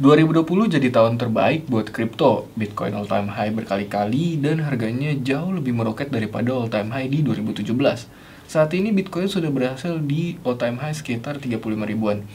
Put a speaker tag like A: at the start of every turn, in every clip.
A: 2020 jadi tahun terbaik buat kripto. Bitcoin all time high berkali-kali dan harganya jauh lebih meroket daripada all time high di 2017. Saat ini Bitcoin sudah berhasil di all time high sekitar 35 ribuan.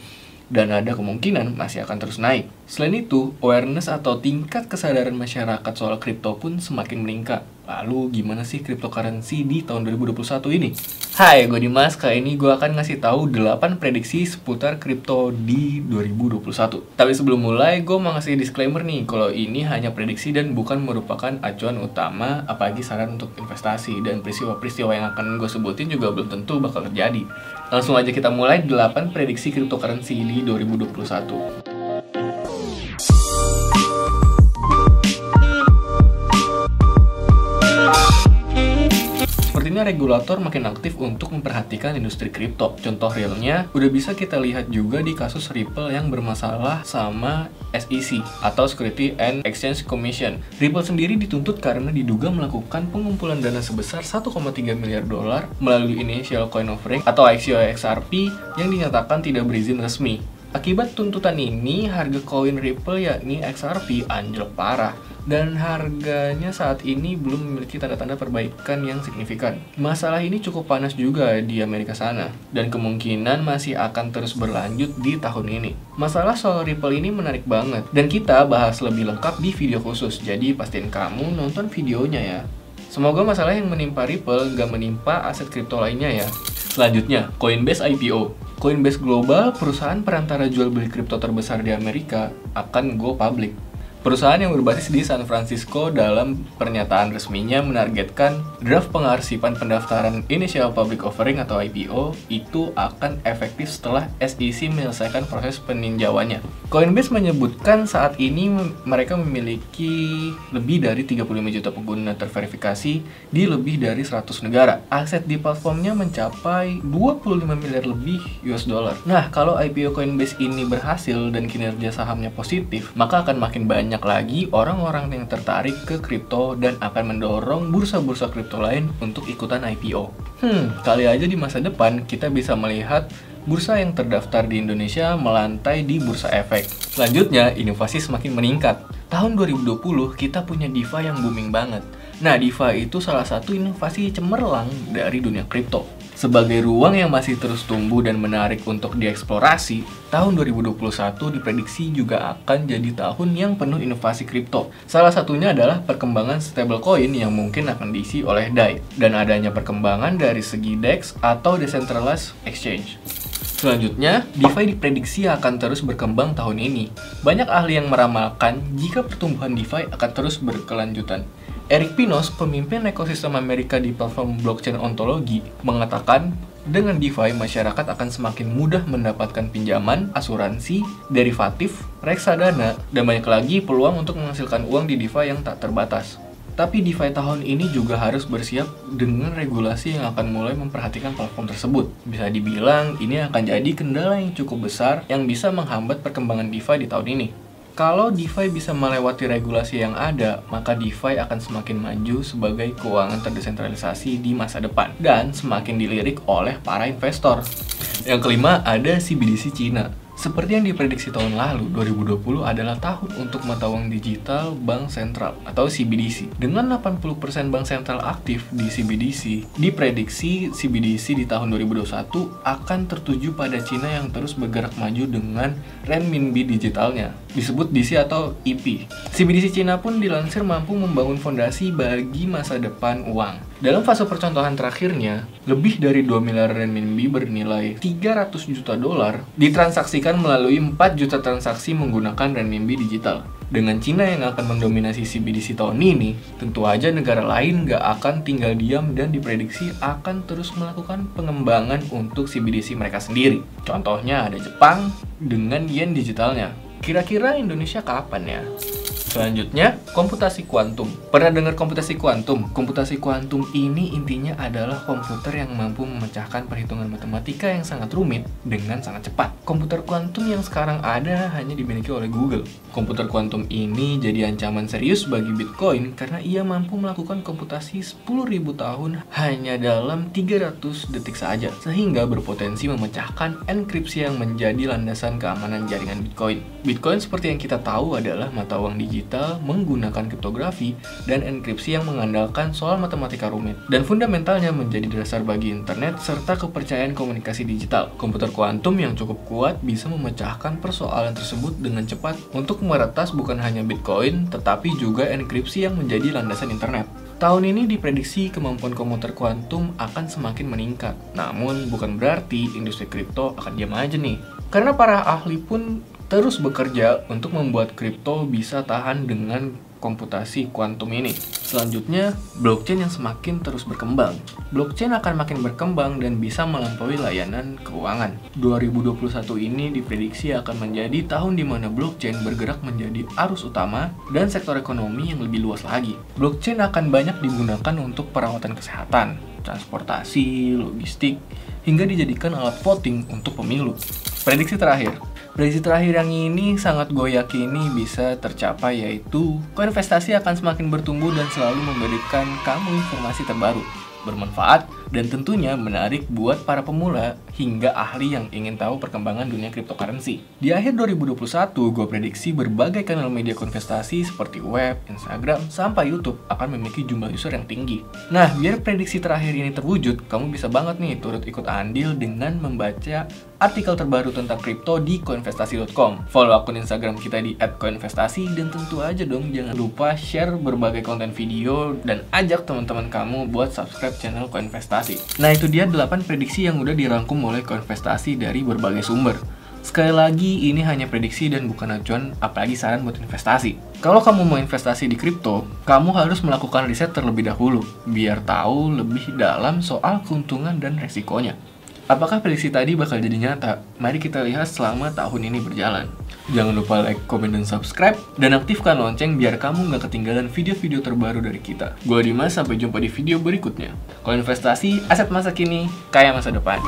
A: Dan ada kemungkinan masih akan terus naik. Selain itu, awareness atau tingkat kesadaran masyarakat soal kripto pun semakin meningkat. Lalu gimana sih cryptocurrency di tahun 2021 ini? Hai, gue Dimas. Kali ini gue akan ngasih tahu 8 prediksi seputar kripto di 2021. Tapi sebelum mulai, gue mau ngasih disclaimer nih, kalau ini hanya prediksi dan bukan merupakan acuan utama, apalagi saran untuk investasi. Dan peristiwa-peristiwa yang akan gue sebutin juga belum tentu bakal terjadi. Langsung aja kita mulai 8 prediksi cryptocurrency di 2021. Sepertinya regulator makin aktif untuk memperhatikan industri kripto. Contoh realnya udah bisa kita lihat juga di kasus Ripple yang bermasalah sama SEC atau Security and Exchange Commission. Ripple sendiri dituntut karena diduga melakukan pengumpulan dana sebesar 1,3 miliar dolar melalui Initial Coin Offering atau ICO XRP yang dinyatakan tidak berizin resmi. Akibat tuntutan ini, harga koin Ripple yakni XRP anjlok parah. Dan harganya saat ini belum memiliki tanda-tanda perbaikan yang signifikan. Masalah ini cukup panas juga di Amerika sana, dan kemungkinan masih akan terus berlanjut di tahun ini. Masalah soal Ripple ini menarik banget, dan kita bahas lebih lengkap di video khusus, jadi pastiin kamu nonton videonya ya. Semoga masalah yang menimpa Ripple gak menimpa aset kripto lainnya ya. Selanjutnya, Coinbase IPO. Coinbase Global, perusahaan perantara jual beli kripto terbesar di Amerika, akan go public. Perusahaan yang berbasis di San Francisco dalam pernyataan resminya menargetkan draft pengarsipan pendaftaran Initial Public Offering atau IPO itu akan efektif setelah SEC menyelesaikan proses peninjauannya. Coinbase menyebutkan saat ini mereka memiliki lebih dari 35 juta pengguna terverifikasi di lebih dari 100 negara. Aset di platformnya mencapai 25 miliar lebih US dollar. Nah, kalau IPO Coinbase ini berhasil dan kinerja sahamnya positif, maka akan makin banyak lagi orang-orang yang tertarik ke kripto dan akan mendorong bursa-bursa kripto lain untuk ikutan IPO. Kali aja di masa depan kita bisa melihat bursa yang terdaftar di Indonesia melantai di bursa efek. Selanjutnya, inovasi semakin meningkat. Tahun 2020 kita punya DeFi yang booming banget. Nah, DeFi itu salah satu inovasi cemerlang dari dunia kripto. Sebagai ruang yang masih terus tumbuh dan menarik untuk dieksplorasi, tahun 2021 diprediksi juga akan jadi tahun yang penuh inovasi kripto. Salah satunya adalah perkembangan stablecoin yang mungkin akan diisi oleh DAI, dan adanya perkembangan dari segi DEX atau Decentralized Exchange. Selanjutnya, DeFi diprediksi akan terus berkembang tahun ini. Banyak ahli yang meramalkan jika pertumbuhan DeFi akan terus berkelanjutan. Eric Pinos, pemimpin ekosistem Amerika di platform blockchain ontologi, mengatakan dengan DeFi, masyarakat akan semakin mudah mendapatkan pinjaman, asuransi, derivatif, reksadana, dan banyak lagi peluang untuk menghasilkan uang di DeFi yang tak terbatas. Tapi DeFi tahun ini juga harus bersiap dengan regulasi yang akan mulai memperhatikan platform tersebut. Bisa dibilang ini akan jadi kendala yang cukup besar yang bisa menghambat perkembangan DeFi di tahun ini. Kalau DeFi bisa melewati regulasi yang ada, maka DeFi akan semakin maju sebagai keuangan terdesentralisasi di masa depan dan semakin dilirik oleh para investor. Yang kelima, ada CBDC Cina. Seperti yang diprediksi tahun lalu, 2020 adalah tahun untuk mata uang digital bank sentral atau CBDC. Dengan 80% bank sentral aktif di CBDC, diprediksi CBDC di tahun 2021 akan tertuju pada Cina yang terus bergerak maju dengan renminbi digitalnya, disebut DC atau EP. CBDC Cina pun dilansir mampu membangun fondasi bagi masa depan uang. Dalam fase percontohan terakhirnya, lebih dari 2 miliar renminbi bernilai 300 juta dolar ditransaksikan melalui 4 juta transaksi menggunakan renminbi digital. Dengan Cina yang akan mendominasi CBDC tahun ini, tentu aja negara lain gak akan tinggal diam dan diprediksi akan terus melakukan pengembangan untuk CBDC mereka sendiri. Contohnya ada Jepang dengan yen digitalnya. Kira-kira Indonesia kapan ya? Selanjutnya, komputasi kuantum. Pernah dengar komputasi kuantum? Komputasi kuantum ini intinya adalah komputer yang mampu memecahkan perhitungan matematika yang sangat rumit dengan sangat cepat. Komputer kuantum yang sekarang ada hanya dimiliki oleh Google. Komputer kuantum ini jadi ancaman serius bagi Bitcoin karena ia mampu melakukan komputasi 10.000 tahun hanya dalam 300 detik saja, sehingga berpotensi memecahkan enkripsi yang menjadi landasan keamanan jaringan Bitcoin. Bitcoin seperti yang kita tahu adalah mata uang digital menggunakan kriptografi dan enkripsi yang mengandalkan soal matematika rumit. Dan fundamentalnya menjadi dasar bagi internet serta kepercayaan komunikasi digital. Komputer kuantum yang cukup kuat bisa memecahkan persoalan tersebut dengan cepat untuk meretas bukan hanya Bitcoin, tetapi juga enkripsi yang menjadi landasan internet. Tahun ini diprediksi kemampuan komputer kuantum akan semakin meningkat. Namun bukan berarti industri kripto akan diam aja nih. Karena para ahli pun terus bekerja untuk membuat kripto bisa tahan dengan komputasi kuantum ini. Selanjutnya, blockchain yang semakin terus berkembang. Blockchain akan makin berkembang dan bisa melampaui layanan keuangan. 2021 ini diprediksi akan menjadi tahun di mana blockchain bergerak menjadi arus utama dan sektor ekonomi yang lebih luas lagi. Blockchain akan banyak digunakan untuk perawatan kesehatan, transportasi, logistik, hingga dijadikan alat voting untuk pemilu. Prediksi terakhir yang ini sangat gue yakini bisa tercapai, yaitu koinvestasi akan semakin bertumbuh dan selalu memberikan kamu informasi terbaru, bermanfaat, dan tentunya menarik buat para pemula hingga ahli yang ingin tahu perkembangan dunia cryptocurrency. Di akhir 2021, gue prediksi berbagai kanal media koinvestasi seperti web, Instagram, sampai YouTube akan memiliki jumlah user yang tinggi. Nah, biar prediksi terakhir ini terwujud, kamu bisa banget nih turut ikut andil dengan membaca artikel terbaru tentang kripto di koinvestasi.com. Follow akun Instagram kita di @koinvestasi, dan tentu aja dong jangan lupa share berbagai konten video dan ajak teman-teman kamu buat subscribe channel Koinvestasi. Nah, itu dia 8 prediksi yang udah dirangkum oleh Koinvestasi dari berbagai sumber. Sekali lagi, ini hanya prediksi dan bukan acuan, apalagi saran buat investasi. Kalau kamu mau investasi di kripto, kamu harus melakukan riset terlebih dahulu, biar tahu lebih dalam soal keuntungan dan resikonya. Apakah prediksi tadi bakal jadi nyata? Mari kita lihat selama tahun ini berjalan. Jangan lupa like, komen, dan subscribe, dan aktifkan lonceng biar kamu nggak ketinggalan video-video terbaru dari kita. Gua Dimas, sampai jumpa di video berikutnya. Kalau investasi, aset masa kini, kaya masa depan.